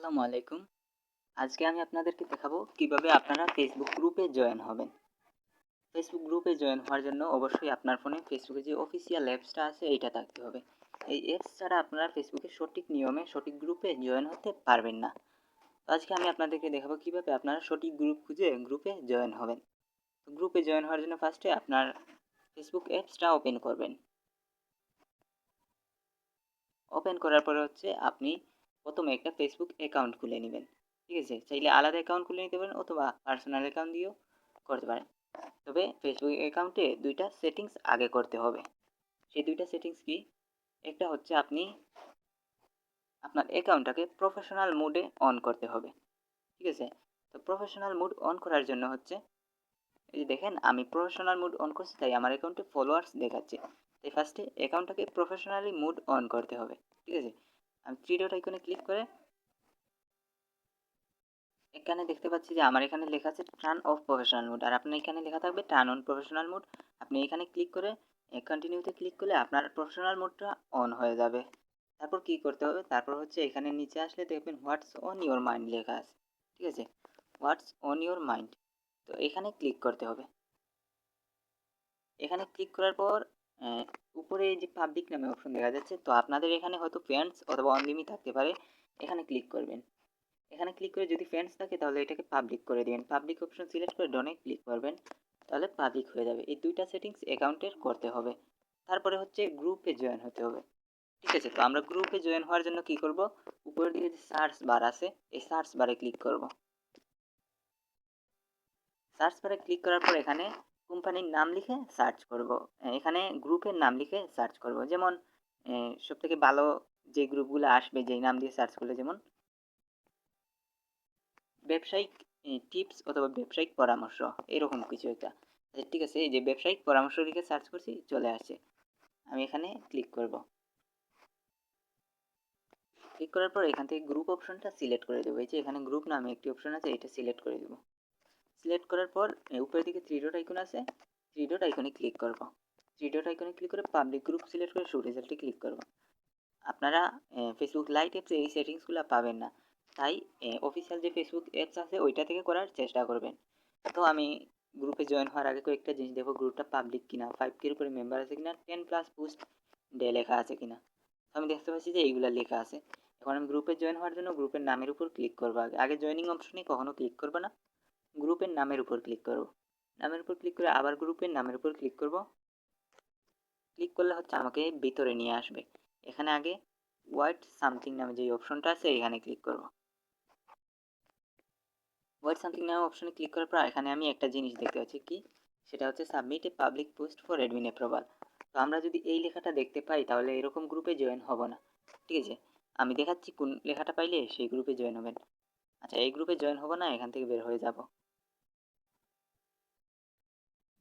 আসসালামু আলাইকুম। আজকে আমি আপনাদেরকে দেখাবো কিভাবে আপনারা ফেসবুক গ্রুপে জয়েন হবেন। ফেসবুক গ্রুপে জয়েন হওয়ার জন্য অবশ্যই আপনার ফোনে ফেসবুকের যে অফিসিয়াল অ্যাপসটা আছে এইটা থাকতে হবে। এই অ্যাপস ছাড়া আপনারা ফেসবুকের সঠিক নিয়মে সঠিক গ্রুপে জয়েন হতে পারবেন না। তো আজকে আমি আপনাদেরকে দেখাবো কিভাবে আপনারা সঠিক গ্রুপ খুঁজে গ্রুপে জয়েন হবেন। তো গ্রুপে জয়েন হওয়ার জন্য ফার্স্টে আপনার ফেসবুক অ্যাপসটা ওপেন করবেন। ওপেন করার পরে হচ্ছে আপনি প্রথমে একটা ফেসবুক অ্যাকাউন্ট খুলে নেবেন। ঠিক আছে, চাইলে আলাদা অ্যাকাউন্ট খুলে নিতে পারেন অথবা পার্সোনাল অ্যাকাউন্ট দিয়েও করতে পারেন। তবে ফেসবুক অ্যাকাউন্টে দুইটা সেটিংস আগে করতে হবে। সেই দুইটা সেটিংস কি? একটা হচ্ছে আপনি আপনার অ্যাকাউন্টটাকে প্রফেশনাল মোডে অন করতে হবে। ঠিক আছে, তো প্রফেশনাল মোড অন করার জন্য হচ্ছে এই যে দেখেন আমি প্রফেশনাল মোড অন করছি তাই আমার অ্যাকাউন্টে ফলোয়ার্স দেখাচ্ছে। তাই ফার্স্টে অ্যাকাউন্টটাকে প্রফেশনালি মোড অন করতে হবে। ঠিক আছে, আমি থ্রি ডট আইকনে ক্লিক করে এখানে দেখতে পাচ্ছি যে আমার এখানে লেখা আছে টার্ন অফ প্রফেশনাল মোড, আর আপনার এখানে লেখা থাকবে টার্ন অন প্রফেশনাল মোড। আপনি এখানে ক্লিক করে কন্টিনিউতে ক্লিক করলে আপনার প্রফেশনাল মোডটা অন হয়ে যাবে। তারপর কি করতে হবে? তারপর হচ্ছে এখানে নিচে আসলে দেখবেন হোয়াটস অন ইওর মাইন্ড লেখা আছে। ঠিক আছে, হোয়াটস অন ইওর মাইন্ড, তো এখানে ক্লিক করতে হবে। এখানে ক্লিক করার পর উপরে এই যে পাবলিক নামে অপশন দেখা যাচ্ছে, তো আপনাদের এখানে হয়তো ফ্রেন্ডস অথবা অনলিমিট থাকতে পারে। এখানে ক্লিক করবেন। এখানে ক্লিক করে যদি ফ্রেন্ডস থাকে তাহলে এটাকে পাবলিক করে দিবেন। পাবলিক অপশন সিলেক্ট করে ডনে ক্লিক করবেন, তাহলে পাবলিক হয়ে যাবে। এই দুইটা সেটিংস অ্যাকাউন্টের করতে হবে। তারপরে হচ্ছে গ্রুপে জয়েন হতে হবে। ঠিক আছে, তো আমরা গ্রুপে জয়েন হওয়ার জন্য কি করব? উপরের দিকে যে সার্চ বার আছে এই সার্চ বারে ক্লিক করব। সার্চ বারে ক্লিক করার পর এখানে কোম্পানির নাম লিখে সার্চ করব। এখানে গ্রুপের নাম লিখে সার্চ করব, যেমন সব থেকে ভালো যে গ্রুপগুলো আসবে যেই নাম দিয়ে সার্চ করলে, যেমন ব্যবসায়িক টিপস অথবা ব্যবসায়িক পরামর্শ, এরকম কিছু একটা। আচ্ছা ঠিক আছে, এই যে ব্যবসায়িক পরামর্শ লিখে সার্চ করছি চলে আসছে। আমি এখানে ক্লিক করব। ক্লিক করার পর এখান থেকে গ্রুপ অপশনটা সিলেক্ট করে দেবো। এই যে এখানে গ্রুপ নামে একটি অপশন আছে, এটা সিলেক্ট করে দেবো। সিলেক্ট করার পর উপরের দিকে থ্রি ডট আইকন আছে, থ্রি ডট আইকনে ক্লিক করব। থ্রি ডট আইকনে ক্লিক করে পাবলিক গ্রুপ সিলেক্ট করে শো রেজাল্টে ক্লিক করব। আপনারা ফেসবুক লাইট অ্যাপসে এই সেটিংসগুলো পাবেন না, তাই অফিসিয়াল যে ফেসবুক অ্যাপস আছে ওইটা থেকে করার চেষ্টা করবেন। তো আমি গ্রুপে জয়েন হওয়ার আগে কয়েকটা জিনিস দেখো, গ্রুপটা পাবলিক কিনা, 5K এর উপরে মেম্বার আছে কিনা, 10+ পোস্ট ডে লেখা আছে কিনা। তো আমি দেখতে পাচ্ছি যে এইগুলা লেখা আছে। এখন আমি গ্রুপে জয়েন হওয়ার জন্য গ্রুপের নামের উপর ক্লিক করবো। আগে আগে জয়েনিং অপশনে কখনো ক্লিক করবো না, গ্রুপের নামের উপর ক্লিক করবো। নামের উপর ক্লিক করে আবার গ্রুপের নামের উপর ক্লিক করব। ক্লিক করলে হচ্ছে আমাকে ভিতরে নিয়ে আসবে। এখানে আগে হোয়াইট সামথিং নামে যে অপশনটা আছে এখানে ক্লিক করব। হোয়াইট সামথিং নামে অপশনে ক্লিক করার পর এখানে আমি একটা জিনিস দেখতে পাচ্ছি, কি সেটা হচ্ছে submit a public post for admin approval. তো আমরা যদি এই লেখাটা দেখতে পাই তাহলে এরকম গ্রুপে জয়েন হব না। ঠিক আছে, আমি দেখাচ্ছি কোন লেখাটা পাইলে সেই গ্রুপে জয়েন হবেন। আচ্ছা, এই গ্রুপে জয়েন হব না, এখান থেকে বের হয়ে যাব।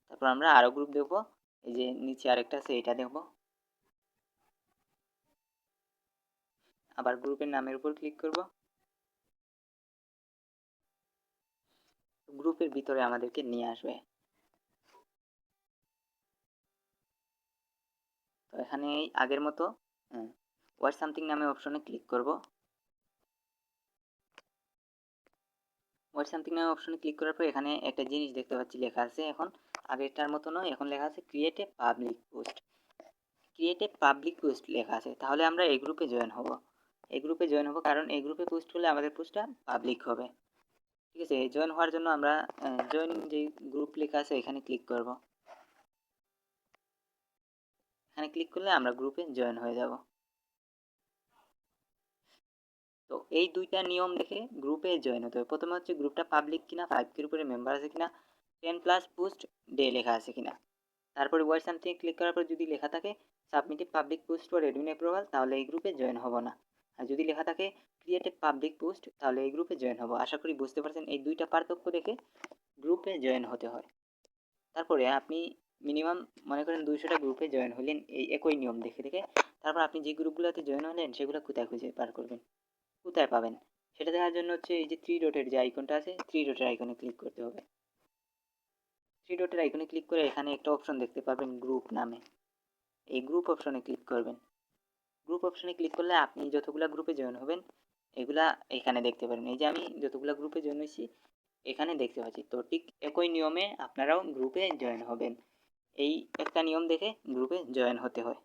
তারপর আমরা আরো গ্রুপ দেখব। এই যে নিচে আরেকটা আছে এটা দেখব। আবার গ্রুপের নামের উপর ক্লিক করব। গ্রুপের ভিতরে আমাদেরকে নিয়ে আসবে। তো এখানে এই আগের মতো হোয়াট সামথিং নামে অপশনে ক্লিক করব। হোয়াট সামথিং নামে অপশনে ক্লিক করার পর এখানে একটা জিনিস দেখতে পাচ্ছি লেখা আছে, এখন আগেরটার মতো নয়, এখন লেখা আছে create a public post. Create a public post লেখা আছে, তাহলে আমরা এই গ্রুপে জয়েন হব। এই গ্রুপে জয়েন হব কারণ এই গ্রুপে পোস্ট করলে আমাদের পোস্টটা পাবলিক হবে। ঠিক আছে, জয়েন হওয়ার জন্য আমরা জয়েন যে গ্রুপ লেখা আছে এখানে ক্লিক করব। এখানে ক্লিক করলে আমরা গ্রুপে জয়েন হয়ে যাব। তো এই দুইটা নিয়ম দেখে গ্রুপে জয়েন হতে হবে। প্রথমে হচ্ছে গ্রুপটা পাবলিক কিনা, 5K উপরে মেম্বার আছে কিনা, 10+ পোস্ট ডে লেখা আছে কিনা। তারপরে ওয়াই সামথিং ক্লিক করার পর যদি লেখা থাকে submit a public post for admin approval, তাহলে এই গ্রুপে জয়েন হব না। আর যদি লেখা থাকে ক্রিয়েট এ পাবলিক পোস্ট, তাহলে এই গ্রুপে জয়েন হব। আশা করি বুঝতে পারছেন এই দুইটা পার্থক্য দেখে গ্রুপে জয়েন হতে হয়। তারপরে আপনি মিনিমাম মনে করেন 200টা গ্রুপে জয়েন হলেন এই একই নিয়ম দেখে দেখে। তারপর আপনি যে গ্রুপগুলোতে জয়েন হলেন সেগুলো কোথায় খুঁজে বার করবেন, কোথায় পাবেন? সেটা দেখার জন্য হচ্ছে এই যে থ্রি ডটের যে আইকনটা আছে, থ্রি ডটের আইকনে ক্লিক করতে হবে। থ্রি ডটের আইকনে ক্লিক করে এখানে একটা অপশন দেখতে পাবেন গ্রুপ নামে, এই গ্রুপ অপশনে ক্লিক করবেন। গ্রুপ অপশনে ক্লিক করলে আপনি যতগুলো গ্রুপে জয়েন হবেন এগুলা এখানে দেখতে পারেন। এই যে আমি যতগুলা গ্রুপে জয়েন হয়েছি এখানে দেখতে পাচ্ছি। তো ঠিক একই নিয়মে আপনারাও গ্রুপে জয়েন হবেন। এই একটা নিয়ম দেখে গ্রুপে জয়েন হতে হয়।